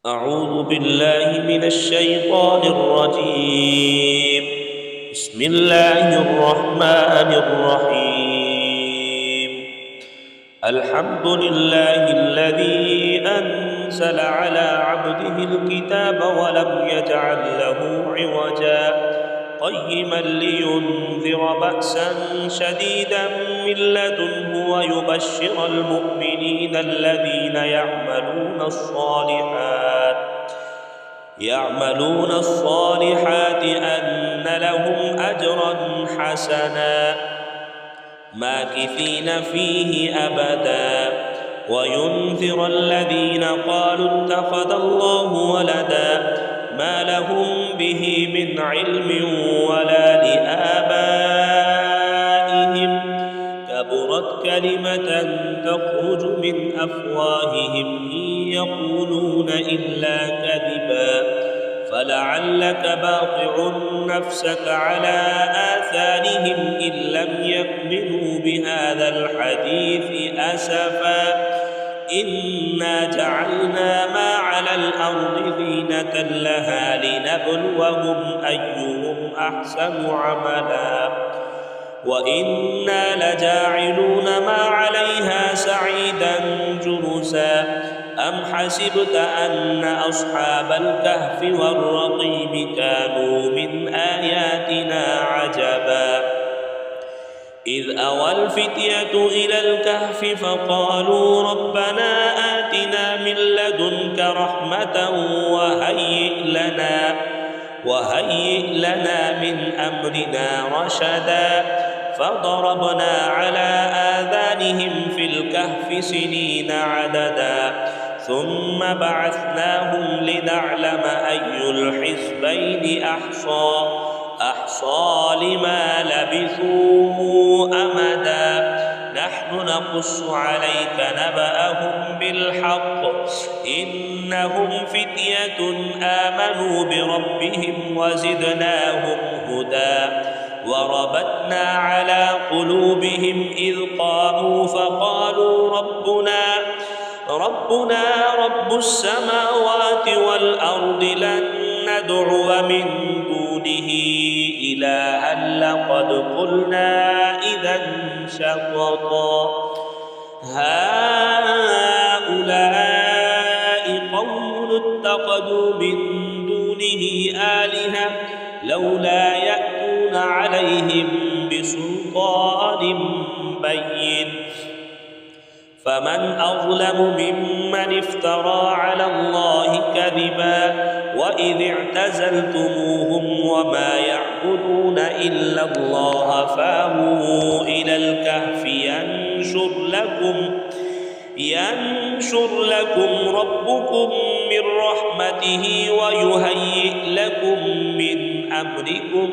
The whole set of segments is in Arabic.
أعوذ بالله من الشيطان الرجيم. بسم الله الرحمن الرحيم. الحمد لله الذي أنزل على عبده الكتاب ولم يجعل له عوجا قيما لينذر بأسا شديدا من لدنه ويبشر المؤمنين الذين يعملون الصالحات أن لهم أجرا حسنا ماكثين فيه أبدا وينذر الذين قالوا اتخذ الله ولدا ما لهم به من علم ولا لآبائهم كبرت كلمة تخرج من أفواههم إن يقولون إلا كذبا فلعلك باقع نفسك على آثارهم إن لم يؤمنوا بهذا الحديث أسفا إنا جعلنا ما على الأرض زينة لها لنبلوهم أيهم أحسن عملا وإنا لجاعلون ما عليها سعيدا جرزا أم حسبت أن أصحاب الكهف والرقيم كانوا من آياتنا عجبا إذ أوى الفتية إلى الكهف فقالوا ربنا آتنا من لدنك رحمة وهيئ لنا من أمرنا رشدا فضربنا على آذانهم في الكهف سنين عددا ثم بعثناهم لنعلم أي الحزبين أحصى لما لبثوا أمدا نحن نقص عليك نبأهم بالحق إنهم فتية آمنوا بربهم وزدناهم هدى وربطنا على قلوبهم إذ قاموا فقالوا ربنا رب السماوات والأرض لن ندعو من دونه إلها لقد قلنا إذا شططا هؤلاء قوم اتخذوا من دونه آلهة لولا يأتون عليهم بسلطان بين فمن أظلم ممن افترى على الله كذبا وإذ اعتزلتموهم وما يعبدون إلا الله فأووا إلى الكهف ينشر لكم ربكم من رحمته ويهيئ لكم من أمركم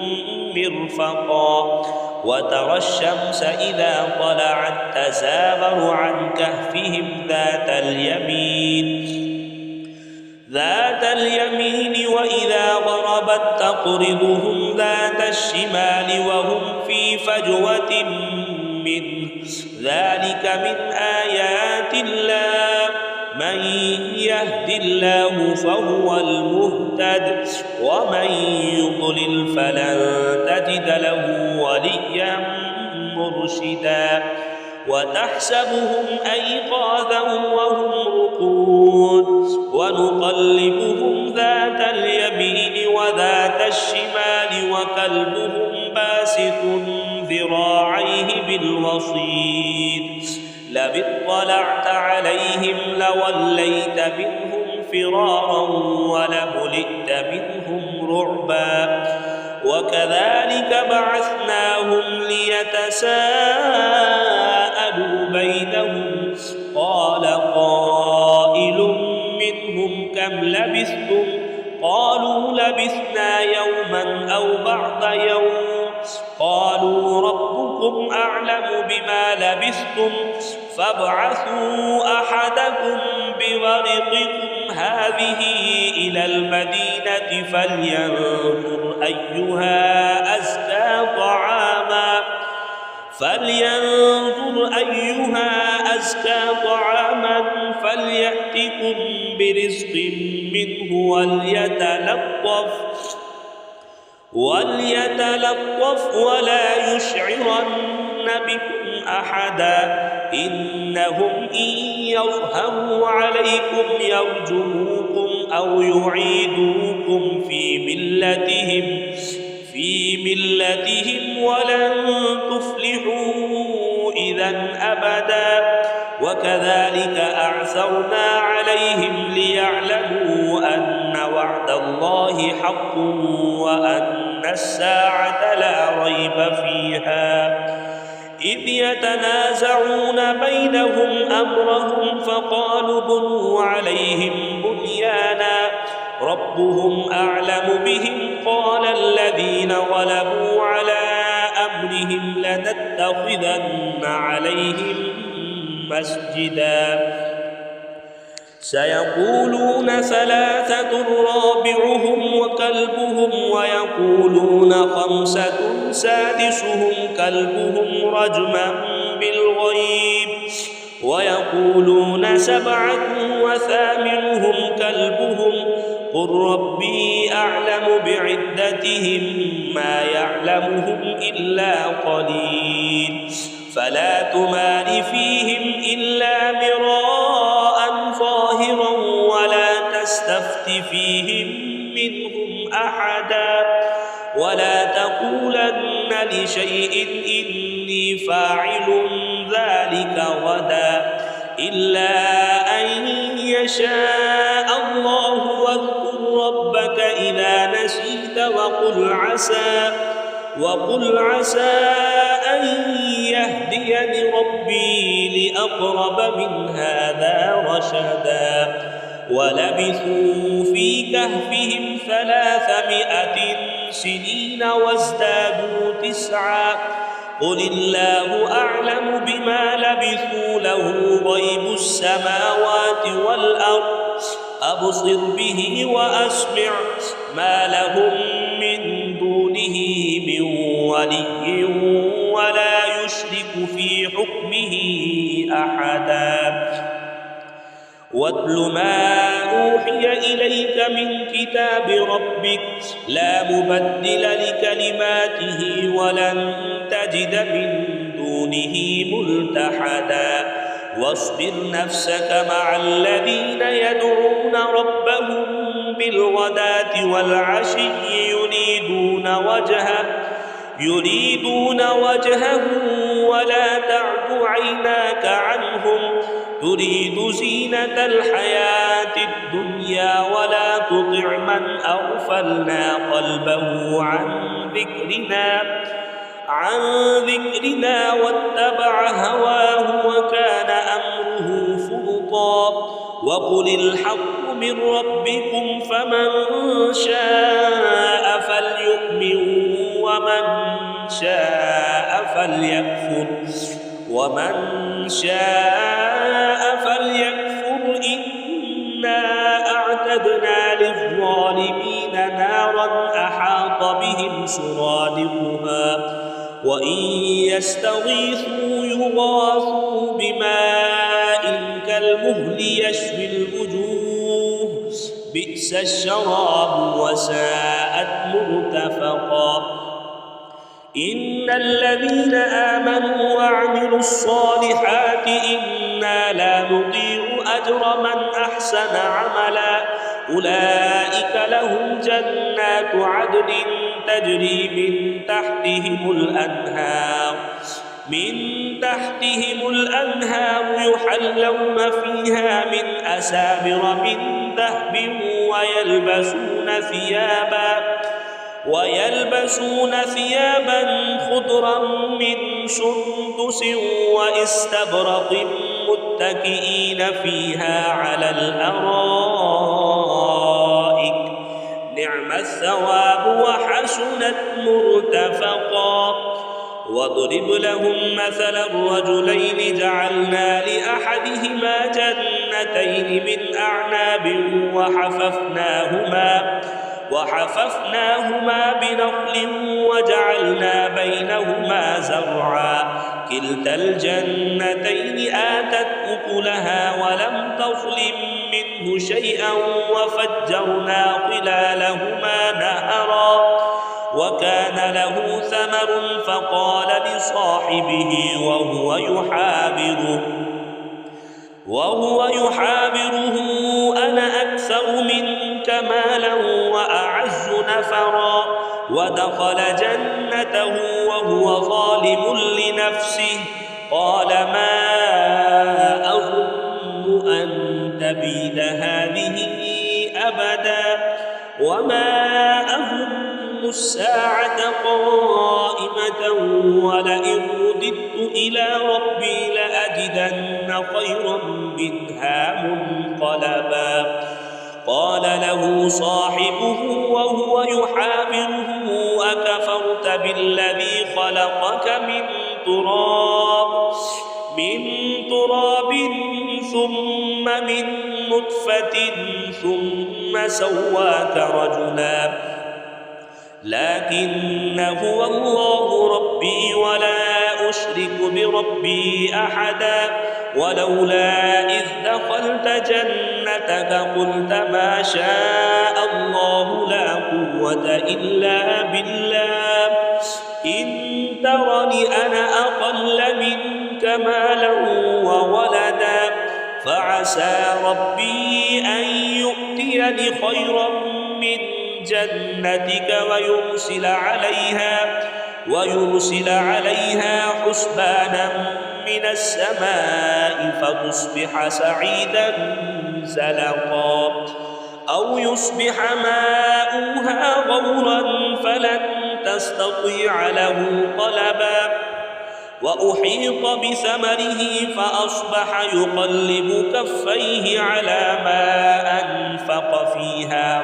مرفقا وترى الشمس إذا طلعت تزاور عن كهفهم ذات اليمين وإذا غربت تقرضهم ذات الشمال وهم في فجوة منه ذلك من آيات الله من يهد الله فهو المهتد ومن يضلل فلن تجد له وليا مرشدا وتحسبهم أيقاظا وهم رقود ونقلبهم ذات اليمين وذات الشمال وكلبهم باسط ذراعيه بالوصيد لئن اطلعت عليهم لوليت منهم فرارا ولملئت منهم رعبا وكذلك بعثناهم ليتساءلوا بينهم قال قائل منهم كم لبثتم قالوا لبثنا يوما أو بعض يوم قالوا ربكم أعلم بما لبثتم فابعثوا أحدكم بورقكم هذه إلى المدينة فلينظر أيها أزكى أزكى طعاما فليأتكم برزق منه وليتلطف ولا يشعرن بكم أحدا إنهم إن يظهروا عليكم يرجموكم أو يعيدوكم في ملتهم ولن تفلحوا إذا أبدا وكذلك أعثرنا عليهم ليعلموا أن وعد الله حق وأن الساعة لا ريب فيها إذ يتنازعون بينهم أمرهم فقالوا بنوا عليهم بنيانا ربهم أعلم بهم قال الذين غلبوا على أمرهم لنتخذن عليهم مسجدا سيقولون ثلاثة رابعهم وكلبهم ويقولون خمسة سادسهم كلبهم رجما بالغيب ويقولون سبعة وثامنهم كلبهم قل ربي أعلم بعدتهم ما يعلمهم إلا قليل فلا تمار فيهم إلا مراء ظاهرا ولا تستفت فيهم منهم أحدا ولا تقولن لشيء إني فاعل ذلك غدا إلا أن يشاء الله واذكر ربك إذا نسيت وقل عسى أن يهديني ربي لأقرب من هذا رشدا ولبثوا في كهفهم 300 سنين وازدادوا 9 قل الله أعلم بما لبثوا له غيب السماوات والأرض أبصر به وأسمع ما لهم من دونه من ولي ولا يشرك في حكمه أحدا واتل ما أوحي إليك من كتاب ربك لا مبدل لكلماته ولن تجد من دونه ملتحدا واصبر نفسك مع الذين يدعون ربهم بالغداة والعشي يريدون وجهه ولا تعد عيناك عنهم تريد زينة الحياة الدنيا ولا تطع من أغفلنا قلبه عن ذكرنا واتبع هواه وكان أمره فرطا وقل الحق من ربكم فمن شاء فليؤمن ومن شاء فليكفر إنا أعتدنا للظالمين نارا أحاط بهم سرادقها وإن يستغيثوا يغاثوا بماء كالمهل يشوي الوجوه بئس الشراب وساءت مرتفقا إن الذين آمنوا وعملوا الصالحات إنا لا نضيع أجر من أحسن عملا أولئك لهم جنات عدن تجري من تحتهم الأنهار يحلون فيها من أسابر من ذهب ويلبسون ثيابا خضرا من سندس واستبرق متكئين فيها على الأرائك نعم الثواب وحسنت مرتفقا واضرب لهم مثلا الرجلين جعلنا لأحدهما جنتين من أعناب وحففناهما بنخل وجعلنا بينهما زرعا كلتا الجنتين آتت أكلها ولم تظلم منه شيئا وفجرنا خلالهما نهرا وكان له ثمر فقال لصاحبه وهو يحاوره أنا أكثر منك مالا وأعز نفرا ودخل جنته وهو ظالم لنفسه قال ما أظن أن تبيد هذه أبدا وما أظن الساعة قائمة ولئن رددت إلى ربي لأجدن خيرا منها منقلبا قال له صاحبه وهو يحاوره أكفرت بالذي خلقك من تراب ثم من نطفة ثم سواك رجلا لكن هو الله ربي ولا أشرك بربي أحدا ولولا إذ دخلت جنتك قلت ما شاء الله لا قوة إلا بالله إن ترني أنا أقل منك مالا وولدا فعسى ربي أن يؤتيني خيرا من جنتك ويرسل عليها حسبانا من السماء فتصبح سعيدا زلقا أو يصبح ماؤها غورا فلن تستطيع له طلبا وأحيط بثمره فأصبح يقلب كفيه على ما أنفق فيها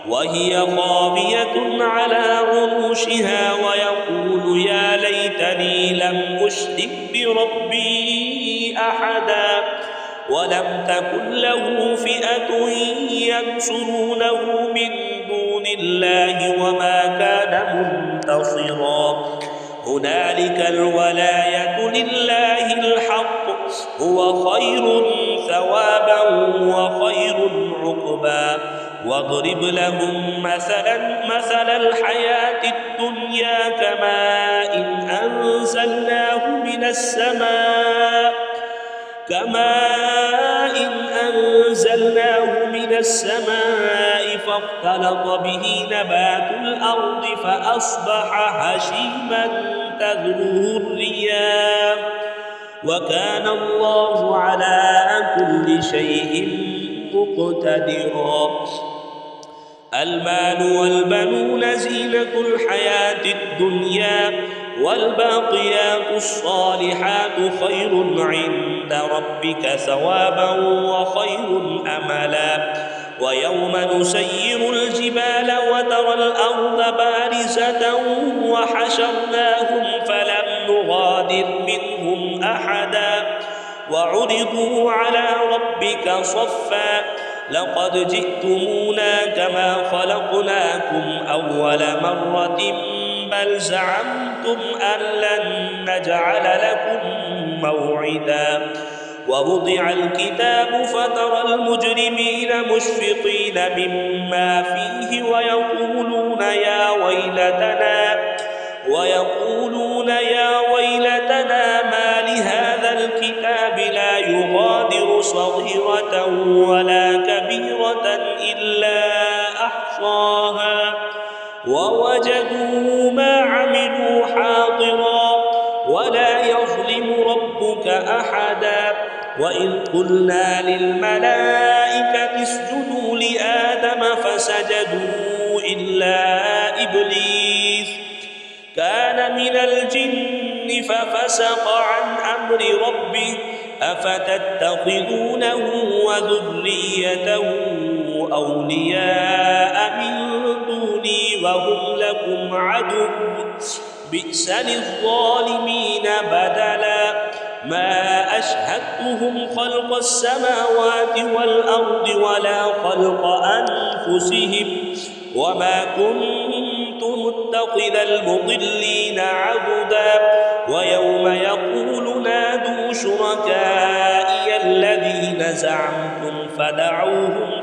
وهي خاوية على عروشها ويقول يا ليتني لم أشرك بربي أحدا ولم تكن له فئة ينصرونه من دون الله وما كان منتصرا هنالك الولاية لله الحق هو خير ثوابا وخير عقبا واضرب لهم مثل الحياة الدنيا كماء أنزلناه من السماء فاختلط به نبات الأرض فأصبح هشيما تذروه الرياح وكان الله على كل شيء مقتدرا المال والبنون زينة الحياة الدنيا والباقيات الصالحات خير عند ربك ثوابا وخير أملا ويوم نسير الجبال وترى الأرض بارزة وحشرناهم فلم نغادر منهم أحدا وعرضوا على ربك صفا لقد جئتمونا كما خلقناكم أول مرة بل زعمتم أن لن نجعل لكم موعدا ووضع الكتاب فترى المجرمين مشفقين مما فيه ويقولون يا ويلتنا ما لهذا الكتاب لا يغادر صغيرة ولا كبيرة إلا أحصاها ووجدوا ما عملوا حاضرا ولا يظلم ربك أحدا وإذ قلنا للملائكة اسجدوا لآدم فسجدوا إلا إبليس كان من الجن ففسق عن أمر ربه أفتتخذونه وذريته أولياء من دوني وهم لكم عدو بئس للظالمين بدلا ما أشهدتهم خلق السماوات والأرض ولا خلق خلق أنفسهم وما كنت متخذ المضلين عضدا ويوم يقول نادوا شركائي الذين زعمتم فدعوهم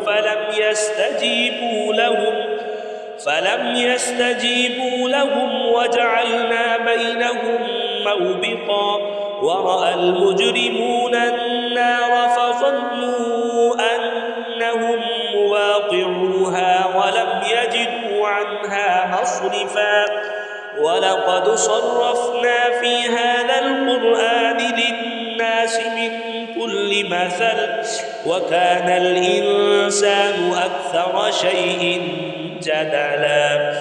فلم يستجيبوا لهم وجعلنا بينهم موبقا ورأى المجرمون النار فظنوا أنهم مواقعوها ولم يجدوا عنها مصرفا ولقد صرفنا في هذا القرآن للناس من كل مثل وكان الإنسان أكثر شيء جدلا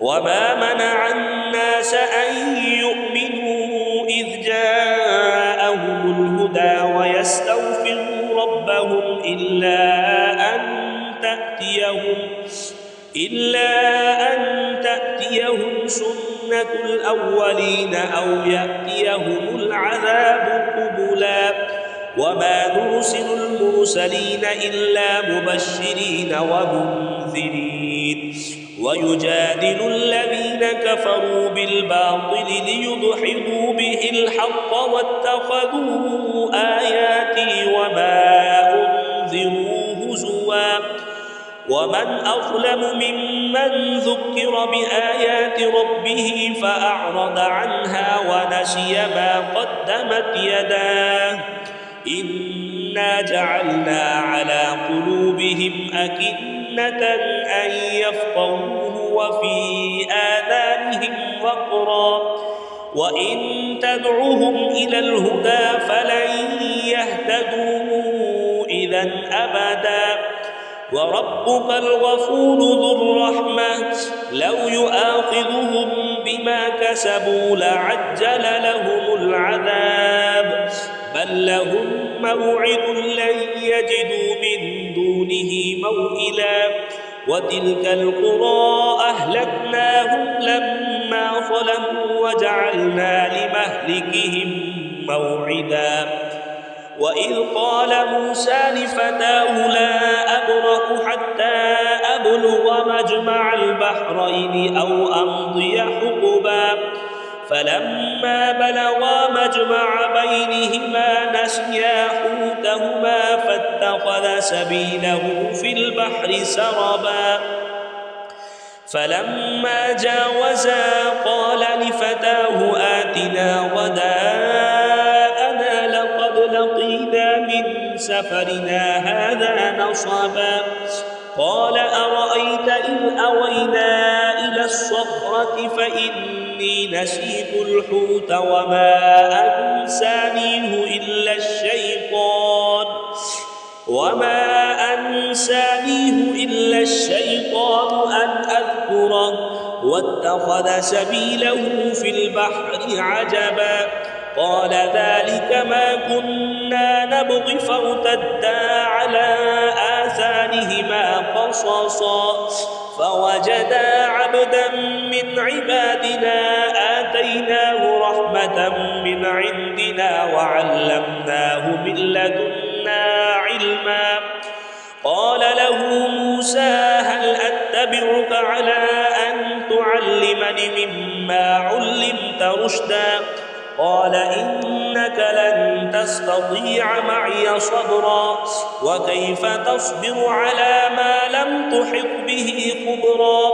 وما منع الناس أن يؤمنوا إذ جاءهم الهدى ويستغفروا ربهم إلا أن تأتيهم سنة الأولين أو يأتيهم العذاب قبلا وما نرسل المرسلين إلا مبشرين ومنذرين ويجادل الذين كفروا بالباطل ليدحضوا به الحق واتخذوا آياتي وما أنذروا هزوا ومن أظلم ممن ذكر بآيات ربه فأعرض عنها ونسي ما قدمت يداه إنا جعلنا على قلوبهم أكنة أن يفقهوه وفي آذانهم وقرا وإن تدعوهم إلى الهدى فلن يهتدوا إذا أبدا وربك الغفور ذو الرحمة لو يؤاخذهم بما كسبوا لعجل لهم العذاب بل لهم موعد لن يجدوا من دونه موئلا وتلك القرى أهلكناهم لما ظلموا وجعلنا لمهلكهم موعدا وإذ قال موسى لفتاه لا أبرح حتى أبلغ مجمع البحرين أو أمضي حقبا فلما بلغا مجمع بينهما نسيا حوتهما فاتخذ سبيله في البحر سربا فلما جاوزا قال لفتاه آتنا غداءنا لقد لقينا من سفرنا هذا نصبا قال أرأيت إذ أوينا إلى الصخرة فإني نسيت الحوت وما أنسانيه إلا الشيطان أن أذكره واتخذ سبيله في البحر عجبا قال ذلك ما كنا نبغي فارتدا على آثارهما قصصا فوجدا عبدا من عبادنا آتيناه رحمة من عندنا وعلمناه من لدنا علما قال له موسى هل أتبعك على أن تعلمني مما علمت رشدا قال إنك لن تستطيع معي صبرا وكيف تصبر على ما لم تحط به خبرا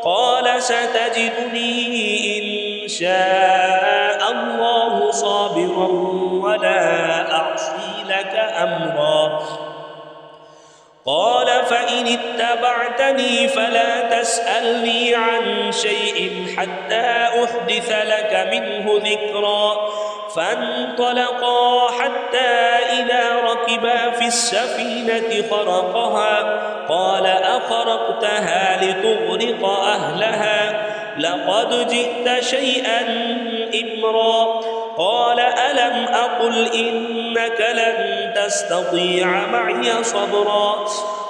قال ستجدني إن شاء الله صابرا ولا أعصي لك أمرا قال فإن اتبعتني فلا تسألني عن شيء حتى أحدث لك منه ذكرا فانطلقا حتى إذا ركبا في السفينة خرقها قال أخرقتها لتغرق أهلها لقد جئت شيئا إمرا قال ألم أقل إنك لن تستطيع معي صبرا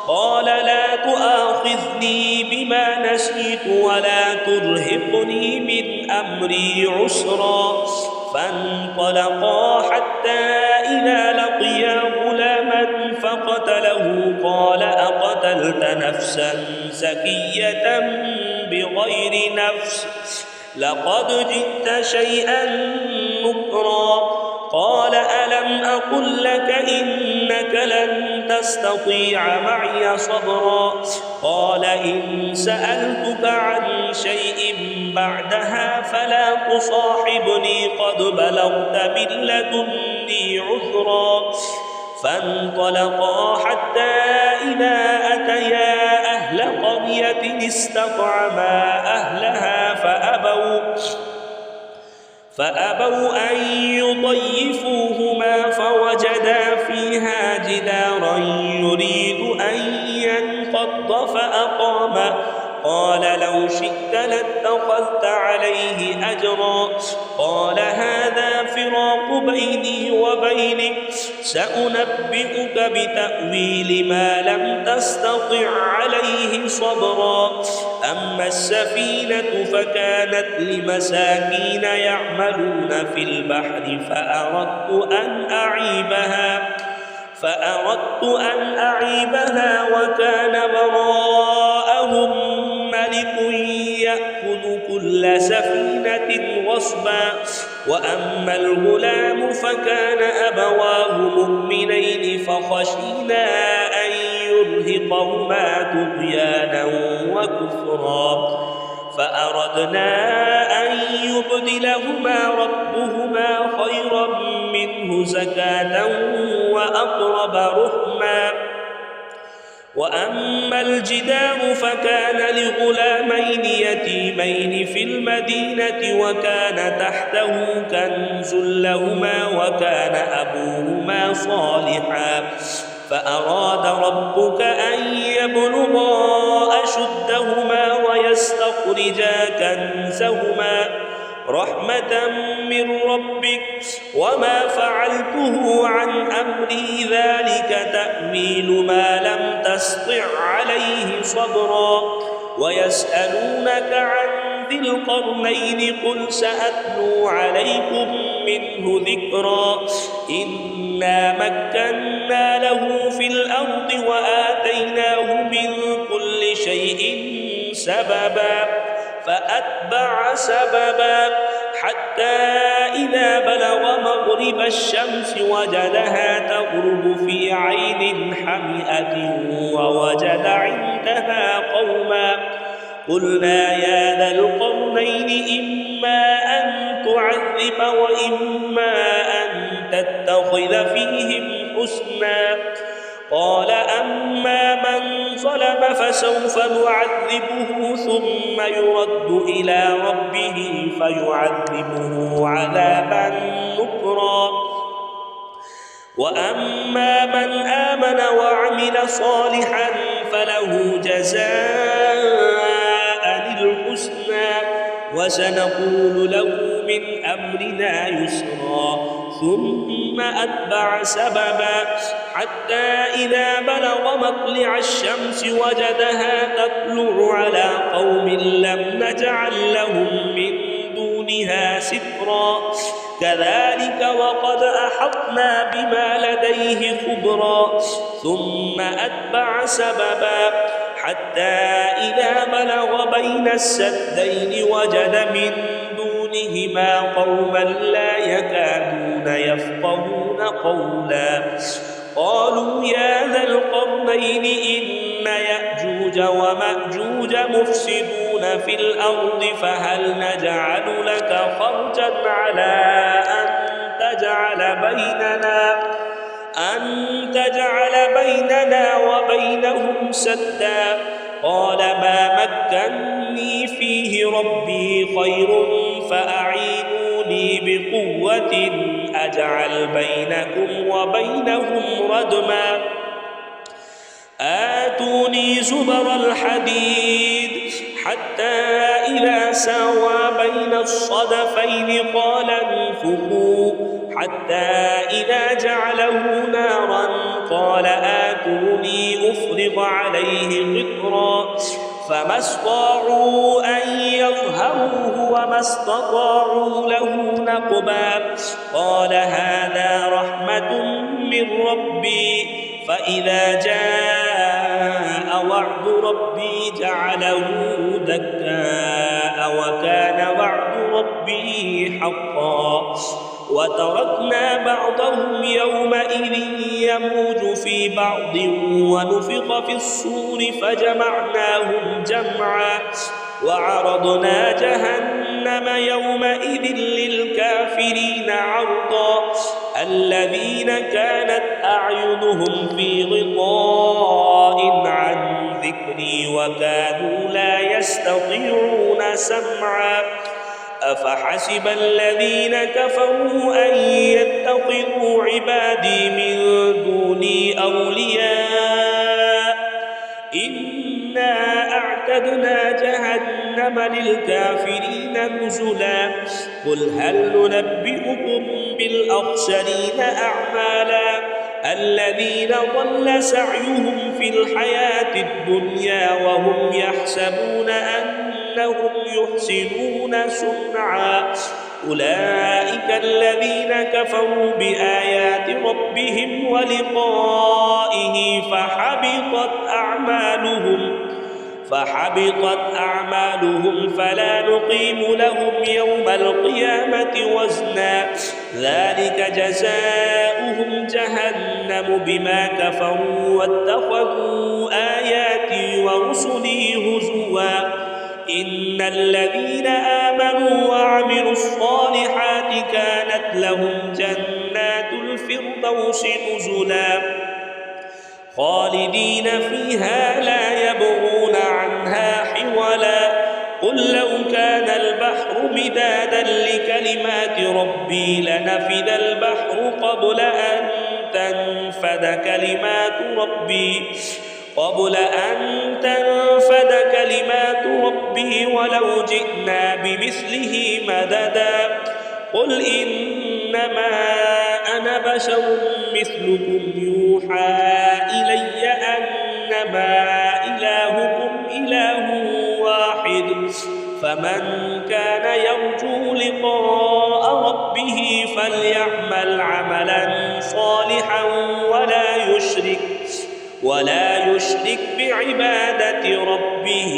قال لا تؤاخذني بما نسيت ولا ترهقني من أمري عسرا فانطلقا حتى إذا لقيا غلاما فقتله له قال أقتلت نفسا زكية بغير نفس لقد جئت شيئا نكرا قال ألم أقل لك إنك لن تستطيع معي صبرا قال إن سألتك عن شيء بعدها فلا تصاحبني قد بلغت من لدني عذرا فانطلقا حتى إذا أتيا أهل قرية استطعما أهلها فأبوا أن يضيفوهما فوجدا فيها جدارا يريد أن ينقض فأقامه قال لو شئت لاتخذت عليه أجرا قال هذا فراق بيني وبينك سأنبئك بتأويل ما لم تستطع عليه صبرا أما السفينة فكانت لمساكين يعملون في البحر فأردت أن أعيبها وكان وراءهم ملك يأخذ كل سفينة غصبا وأما الغلام فكان أبواه مؤمنين فخشينا أن يرهقهما طغيانا وكفرا فأردنا أن يبدلهما ربهما خيرا منه زكاة وأقرب رحما وأما الجدار فكان لغلامين يتيمين في المدينة وكان تحته كنز لهما وكان أبوهما صالحا فأراد ربك أن يبلغا أشدهما ويستخرجا كنزهما رحمة من ربك وما فعلته عن أمري ذلك تأويل ما لم تسطع عليه صبرا ويسألونك عن ذي القرنين قل سأتلو عليكم منه ذكرا إنا مكنا له في الأرض وآتيناه من كل شيء سببا فأتبع سببا حتى إذا بلغ مغرب الشمس وجدها تغرب في عين حمئة ووجد عندها قوما قلنا يا ذا القرنين إما أن تعذب وإما أن تتخذ فيهم حسنا قال أما من ظلم فسوف نعذبه ثم يرد إلى ربه فيعذبه عذابا نكرا وأما من آمن وعمل صالحا فله جزاء الحسنى وسنقول له من أمرنا يسرا ثم أتبع سببا حتى إذا بلغ مطلع الشمس وجدها تطلع على قوم لم نجعل لهم من دونها سترا كذلك وقد أحطنا بما لديه خبرا ثم أتبع سببا حتى إذا بلغ بين السدين وجد من دونهما قوما لا يكادون يفقهون قولا قالوا يا ذا القرنين إن يأجوج ومأجوج مفسدون في الأرض فهل نجعل لك خرجا على أن تجعل بيننا وبينهم سدا قال ما مكني فيه ربي خير فأعينوني بقوة أجعل بينكم وبينهم ردما آتوني زبر الحديد حتى إذا ساوى بين الصدفين قال انفخوا حتى إذا جعله نارا قال آتوني أفرغ عليه قطرا فما استطاعوا أن يظهروه وما استطاعوا له نقبا قال هذا رحمة من ربي فإذا جاء وعد ربي جعله دكاء وكان وعد ربي حقا وتركنا بعضهم يومئذ يموج في بعض ونفخ في الصور فجمعناهم جمعا وعرضنا جهنم يومئذ للكافرين عرضا الذين كانت أعينهم في غطاء عن ذكري وكانوا لا يستطيعون سمعا أفحسب الذين كفروا أن يتخذوا عبادي من دوني أولياء إنا أعتدنا جهنم للكافرين نزلا قل هل ننبئكم بالأخسرين أعمالا الذين ضل سعيهم في الحياة الدنيا وهم يحسبون أنهم يحسنون صنعا أولئك الذين كفروا بآيات ربهم ولقائه فحبطت أعمالهم فلا نقيم لهم يوم القيامة وزنا ذلك جزاؤهم جهنم بما كفروا واتخذوا آياتي ورسلي هزوا إن الذين آمنوا وعملوا الصالحات كانت لهم جنات الفردوس نزلا خالدين فيها لا يبغون عنها حولا قل لو كان البحر مدادا لكلمات ربي لنفد البحر قبل أن تنفد كلمات ربي ولو جئنا بمثله مددا قل إنما أنا بشر مثلكم يوحى إلي أنما إلهكم إله واحد فمن كان يرجو لقاء ربه فليعمل عملا صالحا ولا يشرك بعبادة ربه